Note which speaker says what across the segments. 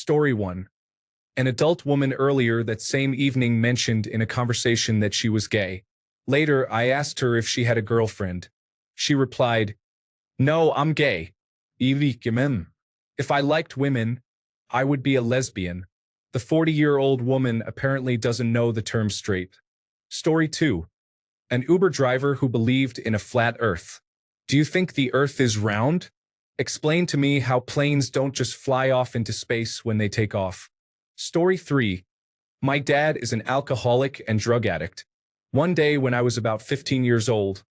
Speaker 1: Story 1. An adult woman earlier that same evening mentioned in a conversation that she was gay. Later, I asked her if she had a girlfriend. She replied, "No, I'm gay. If I liked women, I would be a lesbian." The 40-year-old woman apparently doesn't know the term straight. Story 2. An Uber driver who believed in a flat Earth. Do you think the Earth is round? Explain to me how planes don't just fly off into space when they take off. Story 3. My dad is an alcoholic and drug addict. One day when I was about 15 years old,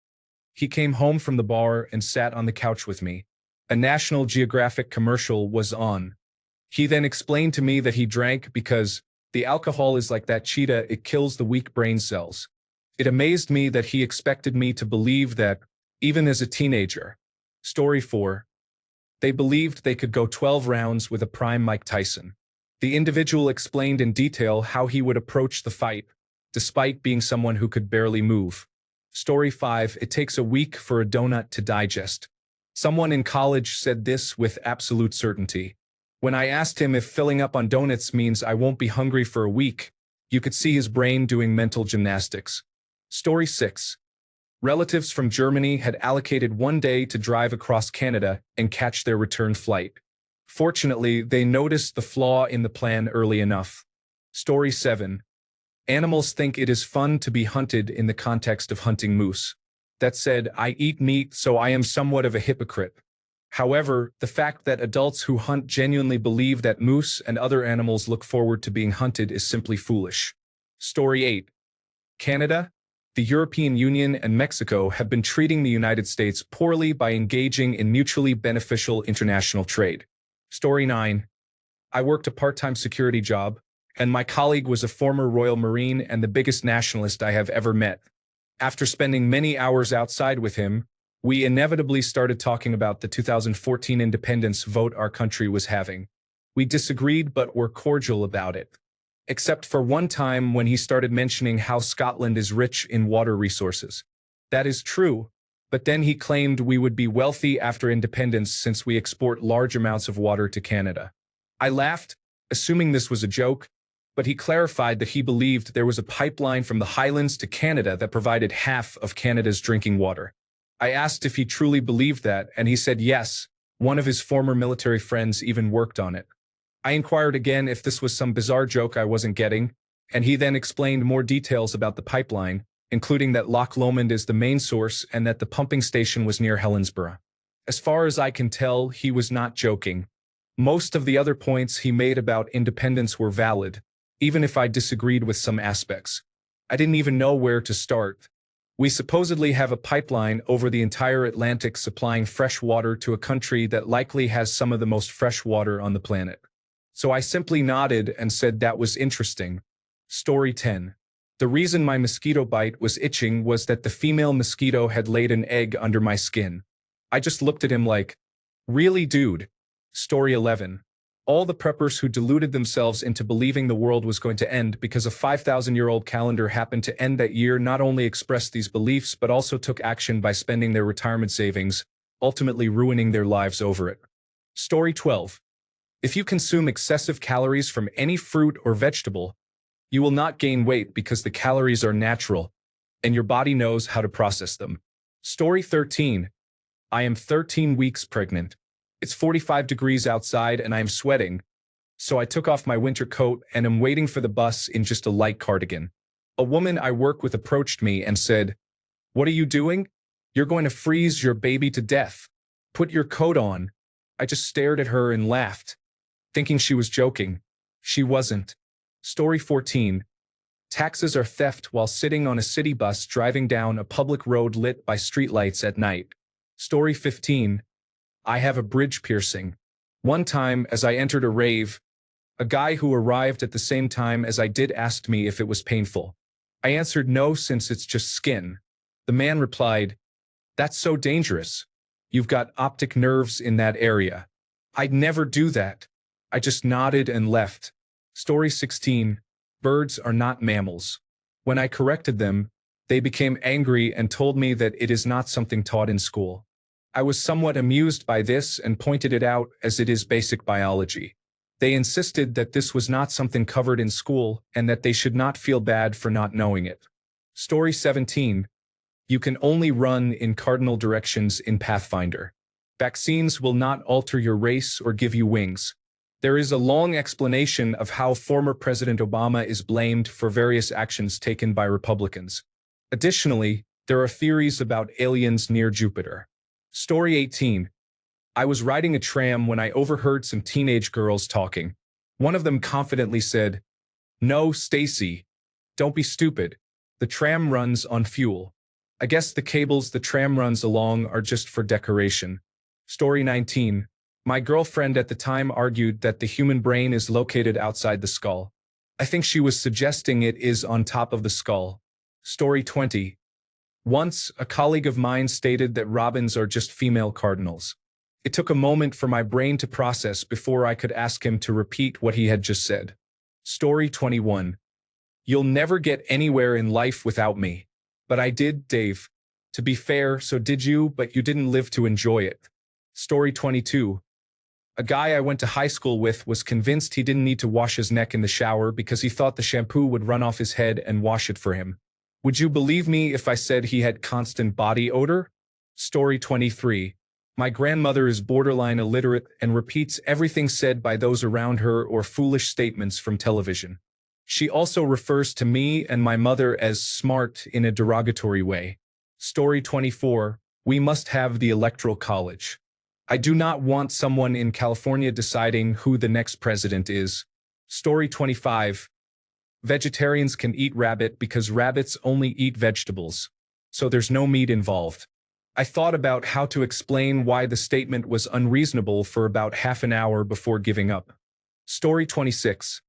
Speaker 1: he came home from the bar and sat on the couch with me. A National Geographic commercial was on. He then explained to me that he drank because the alcohol is like that cheetah, it kills the weak brain cells. It amazed me that he expected me to believe that, even as a teenager. Story 4. They believed they could go 12 rounds with a prime Mike Tyson. The individual explained in detail how he would approach the fight, despite being someone who could barely move. Story 5. It takes a week for a donut to digest. Someone in college said this with absolute certainty. When I asked him if filling up on donuts means I won't be hungry for a week, you could see his brain doing mental gymnastics. Story 6. Relatives from Germany had allocated one day to drive across Canada and catch their return flight. Fortunately, they noticed the flaw in the plan early enough. Story 7. Animals think it is fun to be hunted in the context of hunting moose. That said, I eat meat, so I am somewhat of a hypocrite. However, the fact that adults who hunt genuinely believe that moose and other animals look forward to being hunted is simply foolish. Story 8. Canada, the European Union, and Mexico have been treating the United States poorly by engaging in mutually beneficial international trade. Story 9. I worked a part-time security job, and my colleague was a former Royal Marine and the biggest nationalist I have ever met. After spending many hours outside with him, we inevitably started talking about the 2014 independence vote our country was having. We disagreed but were cordial about it. Except for one time when he started mentioning how Scotland is rich in water resources. That is true, but then he claimed we would be wealthy after independence since we export large amounts of water to Canada. I laughed, assuming this was a joke, but he clarified that he believed there was a pipeline from the Highlands to Canada that provided half of Canada's drinking water. I asked if he truly believed that, and he said yes, one of his former military friends even worked on it. I inquired again if this was some bizarre joke I wasn't getting, and he then explained more details about the pipeline, including that Loch Lomond is the main source and that the pumping station was near Helensburgh. As far as I can tell, he was not joking. Most of the other points he made about independence were valid, even if I disagreed with some aspects. I didn't even know where to start. We supposedly have a pipeline over the entire Atlantic supplying fresh water to a country that likely has some of the most fresh water on the planet. So I simply nodded and said that was interesting. Story 10. The reason my mosquito bite was itching was that the female mosquito had laid an egg under my skin. I just looked at him like, really, dude? Story 11. All the preppers who deluded themselves into believing the world was going to end because a 5,000-year-old calendar happened to end that year not only expressed these beliefs but also took action by spending their retirement savings, ultimately ruining their lives over it. Story 12. If you consume excessive calories from any fruit or vegetable, you will not gain weight because the calories are natural, and your body knows how to process them. Story 13. I am 13 weeks pregnant. It's 45 degrees outside and I am sweating, so I took off my winter coat and am waiting for the bus in just a light cardigan. A woman I work with approached me and said, "What are you doing? You're going to freeze your baby to death. Put your coat on." I just stared at her and laughed, thinking she was joking. She wasn't. Story 14. Taxes are theft while sitting on a city bus driving down a public road lit by streetlights at night. Story 15. I have a bridge piercing. One time, as I entered a rave, a guy who arrived at the same time as I did asked me if it was painful. I answered no since it's just skin. The man replied, "That's so dangerous. You've got optic nerves in that area." I'd never do that. I just nodded and left. Story 16. Birds are not mammals. When I corrected them, they became angry and told me that it is not something taught in school. I was somewhat amused by this and pointed it out as it is basic biology. They insisted that this was not something covered in school and that they should not feel bad for not knowing it. Story 17. You can only run in cardinal directions in Pathfinder. Vaccines will not alter your race or give you wings. There is a long explanation of how former President Obama is blamed for various actions taken by Republicans. Additionally, there are theories about aliens near Jupiter. Story 18. I was riding a tram when I overheard some teenage girls talking. One of them confidently said, "No, Stacy, don't be stupid. The tram runs on fuel. I guess the cables the tram runs along are just for decoration." Story 19. My girlfriend at the time argued that the human brain is located outside the skull. I think she was suggesting it is on top of the skull. Story 20. Once, a colleague of mine stated that robins are just female cardinals. It took a moment for my brain to process before I could ask him to repeat what he had just said. Story 21. You'll never get anywhere in life without me. But I did, Dave. To be fair, so did you, but you didn't live to enjoy it. Story 22. A guy I went to high school with was convinced he didn't need to wash his neck in the shower because he thought the shampoo would run off his head and wash it for him. Would you believe me if I said he had constant body odor? Story 23. My grandmother is borderline illiterate and repeats everything said by those around her or foolish statements from television. She also refers to me and my mother as smart in a derogatory way. Story 24. We must have the Electoral College. I do not want someone in California deciding who the next president is. Story 25. Vegetarians can eat rabbit because rabbits only eat vegetables, so there's no meat involved. I thought about how to explain why the statement was unreasonable for about half an hour before giving up. Story 26.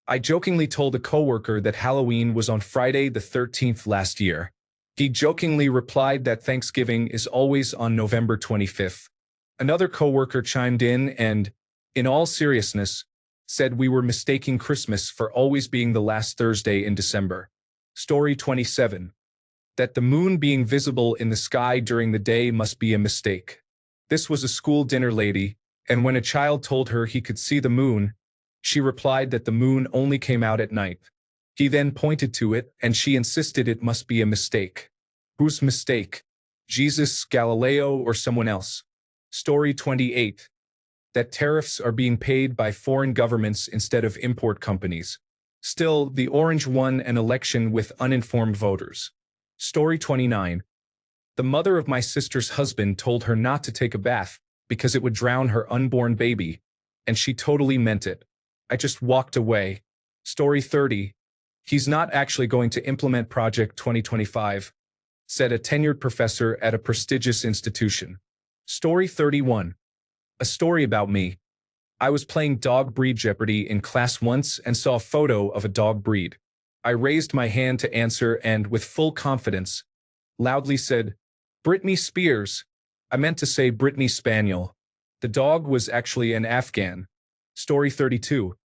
Speaker 1: I jokingly told a coworker that Halloween was on Friday the 13th last year. He jokingly replied that Thanksgiving is always on November 25th. Another coworker chimed in and, in all seriousness, said we were mistaking Christmas for always being the last Thursday in December. Story 27. That the moon being visible in the sky during the day must be a mistake. This was a school dinner lady, and when a child told her he could see the moon, she replied that the moon only came out at night. He then pointed to it, and she insisted it must be a mistake. Whose mistake? Jesus, Galileo, or someone else? Story 28. That tariffs are being paid by foreign governments instead of import companies. Still, the Orange won an election with uninformed voters. Story 29. The mother of my sister's husband told her not to take a bath because it would drown her unborn baby, and she totally meant it. I just walked away. Story 30. He's not actually going to implement Project 2025, said a tenured professor at a prestigious institution. Story 31. A story about me. I was playing dog breed Jeopardy in class once and saw a photo of a dog breed. I raised my hand to answer and, with full confidence, loudly said, "Britney Spears." I meant to say Brittany Spaniel. The dog was actually an Afghan. Story 32.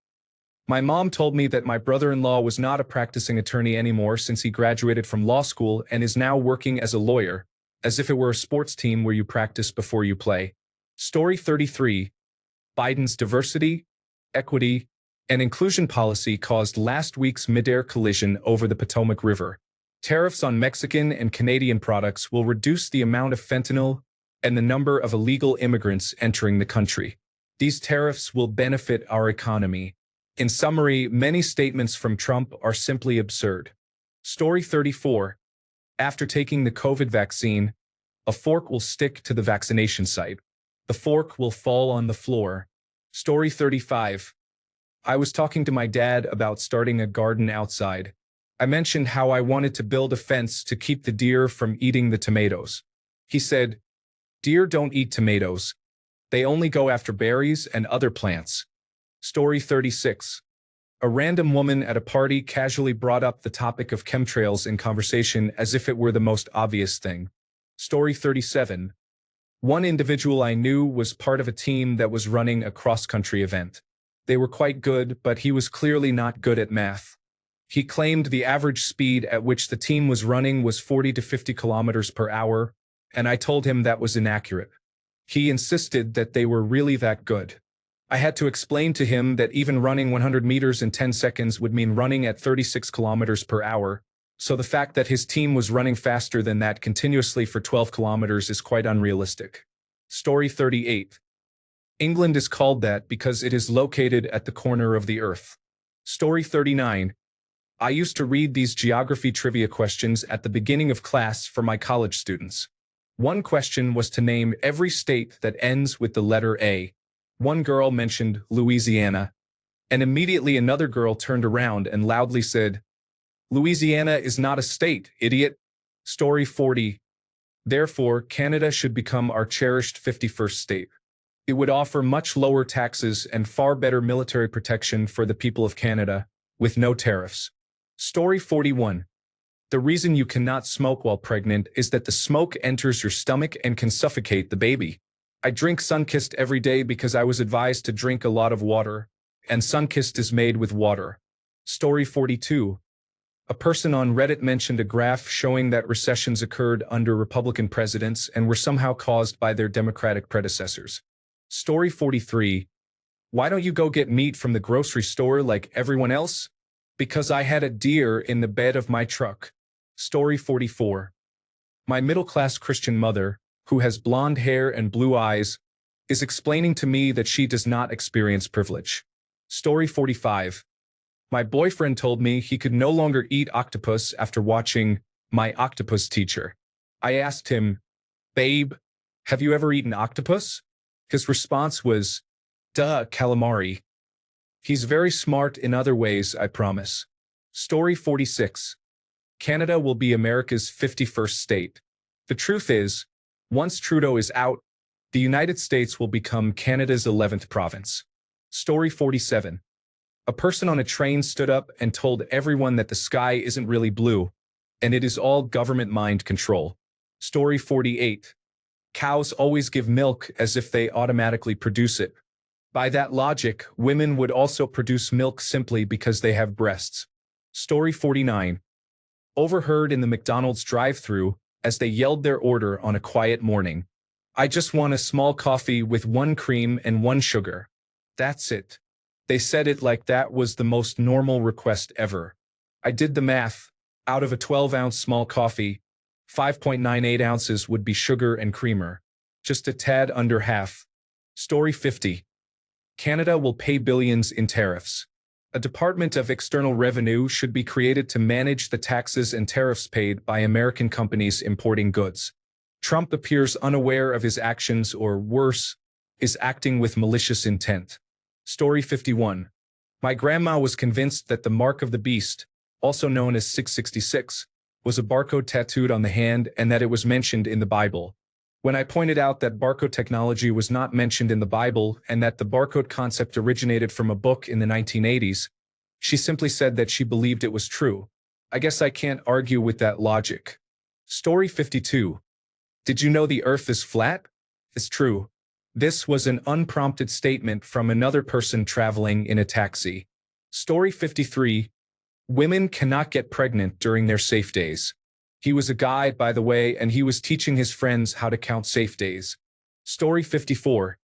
Speaker 1: My mom told me that my brother-in-law was not a practicing attorney anymore since he graduated from law school and is now working as a lawyer, as if it were a sports team where you practice before you play. Story 33. Biden's diversity, equity, and inclusion policy caused last week's mid-air collision over the Potomac River. Tariffs on Mexican and Canadian products will reduce the amount of fentanyl and the number of illegal immigrants entering the country. These tariffs will benefit our economy. In summary, many statements from Trump are simply absurd. Story 34. After taking the COVID vaccine, a fork will stick to the vaccination site. The fork will fall on the floor. Story 35. I was talking to my dad about starting a garden outside. I mentioned how I wanted to build a fence to keep the deer from eating the tomatoes. He said, "Deer don't eat tomatoes. They only go after berries and other plants." Story 36. A random woman at a party casually brought up the topic of chemtrails in conversation as if it were the most obvious thing. Story 37. One individual I knew was part of a team that was running a cross-country event. They were quite good, but he was clearly not good at math. He claimed the average speed at which the team was running was 40 to 50 kilometers per hour, and I told him that was inaccurate. He insisted that they were really that good. I had to explain to him that even running 100 meters in 10 seconds would mean running at 36 kilometers per hour, so the fact that his team was running faster than that continuously for 12 kilometers is quite unrealistic. Story 38. England is called that because it is located at the corner of the earth. Story 39. I used to read these geography trivia questions at the beginning of class for my college students. One question was to name every state that ends with the letter A. One girl mentioned Louisiana, and immediately another girl turned around and loudly said, "Louisiana is not a state, idiot." Story 40. Therefore, Canada should become our cherished 51st state. It would offer much lower taxes and far better military protection for the people of Canada, with no tariffs. Story 41. The reason you cannot smoke while pregnant is that the smoke enters your stomach and can suffocate the baby. I drink Sunkist every day because I was advised to drink a lot of water, and Sunkist is made with water. Story 42. A person on Reddit mentioned a graph showing that recessions occurred under Republican presidents and were somehow caused by their Democratic predecessors. Story 43. Why don't you go get meat from the grocery store like everyone else? Because I had a deer in the bed of my truck. Story 44. My middle-class Christian mother, who has blonde hair and blue eyes, is explaining to me that she does not experience privilege. Story 45. My boyfriend told me he could no longer eat octopus after watching My Octopus Teacher. I asked him, "Babe, have you ever eaten octopus?" His response was, "Duh, calamari." He's very smart in other ways, I promise. Story 46. Canada will be America's 51st state. The truth is, once Trudeau is out, the United States will become Canada's 11th province. Story 47. A person on a train stood up and told everyone that the sky isn't really blue, and it is all government mind control. Story 48. Cows always give milk as if they automatically produce it. By that logic, women would also produce milk simply because they have breasts. Story 49. Overheard in the McDonald's drive-thru as they yelled their order on a quiet morning. "I just want a small coffee with 1 cream and 1 sugar. That's it." They said it like that was the most normal request ever. I did the math. Out of a 12-ounce small coffee, 5.98 ounces would be sugar and creamer. Just a tad under half. Story 50. Canada will pay billions in tariffs. A Department of External Revenue should be created to manage the taxes and tariffs paid by American companies importing goods. Trump appears unaware of his actions or, worse, is acting with malicious intent. Story 51. My grandma was convinced that the mark of the beast, also known as 666, was a barcode tattooed on the hand and that it was mentioned in the Bible. When I pointed out that barcode technology was not mentioned in the Bible and that the barcode concept originated from a book in the 1980s, she simply said that she believed it was true. I guess I can't argue with that logic. Story 52. Did you know the Earth is flat? It's true. This was an unprompted statement from another person traveling in a taxi. Story 53. Women cannot get pregnant during their safe days. He was a guy, by the way, and he was teaching his friends how to count safe days. Story 54.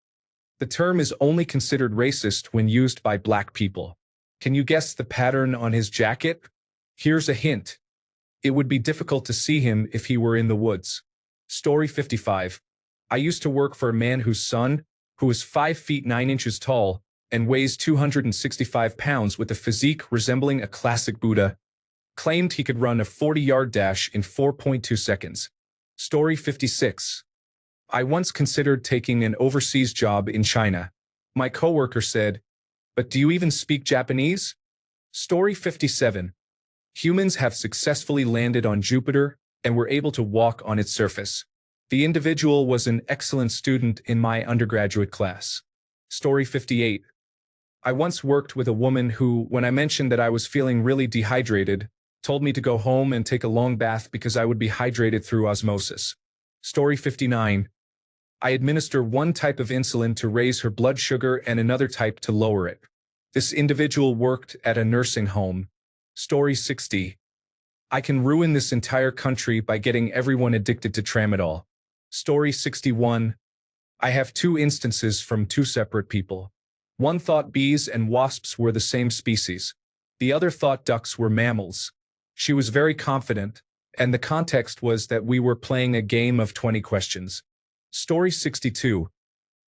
Speaker 1: The term is only considered racist when used by black people. Can you guess the pattern on his jacket? Here's a hint. It would be difficult to see him if he were in the woods. Story 55. I used to work for a man whose son, who is 5 feet 9 inches tall and weighs 265 pounds with a physique resembling a classic Buddha, claimed he could run a 40-yard dash in 4.2 seconds. Story 56. I once considered taking an overseas job in China. My coworker said, "But do you even speak Japanese?" Story 57. Humans have successfully landed on Jupiter and were able to walk on its surface. The individual was an excellent student in my undergraduate class. Story 58. I once worked with a woman who, when I mentioned that I was feeling really dehydrated, told me to go home and take a long bath because I would be hydrated through osmosis. Story 59. I administer one type of insulin to raise her blood sugar and another type to lower it. This individual worked at a nursing home. Story 60. I can ruin this entire country by getting everyone addicted to tramadol. Story 61. I have 2 instances from 2 separate people. One thought bees and wasps were the same species. The other thought ducks were mammals. She was very confident, and the context was that we were playing a game of 20 questions. Story 62.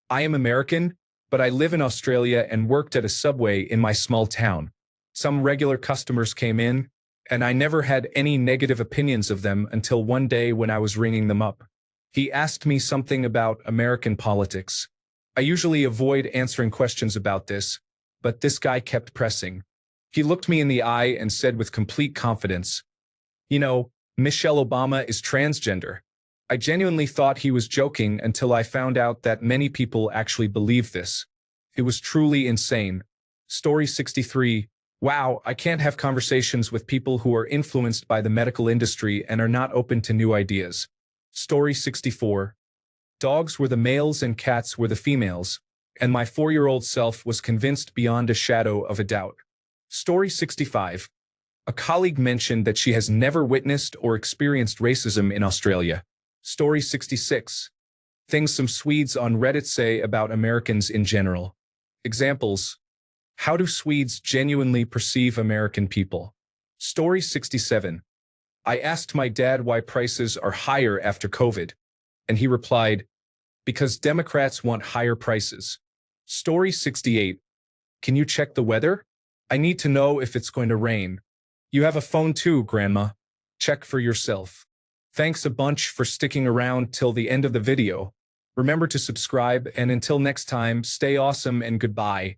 Speaker 1: I am American, but I live in Australia and worked at a Subway in my small town. Some regular customers came in, and I never had any negative opinions of them until one day when I was ringing them up. He asked me something about American politics. I usually avoid answering questions about this, but this guy kept pressing. He looked me in the eye and said with complete confidence, "You know, Michelle Obama is transgender." I genuinely thought he was joking until I found out that many people actually believe this. It was truly insane. Story 63. Wow, I can't have conversations with people who are influenced by the medical industry and are not open to new ideas. Story 64. Dogs were the males and cats were the females, and my 4-year-old self was convinced beyond a shadow of a doubt. Story 65. A colleague mentioned that she has never witnessed or experienced racism in Australia. Story 66. Things some Swedes on Reddit say about Americans in general. Examples. How do Swedes genuinely perceive American people? Story 67. I asked my dad why prices are higher after COVID, and he replied, because Democrats want higher prices. Story 68. Can you check the weather? I need to know if it's going to rain. You have a phone too, Grandma. Check for yourself. Thanks a bunch for sticking around till the end of the video. Remember to subscribe, and until next time, stay awesome and goodbye.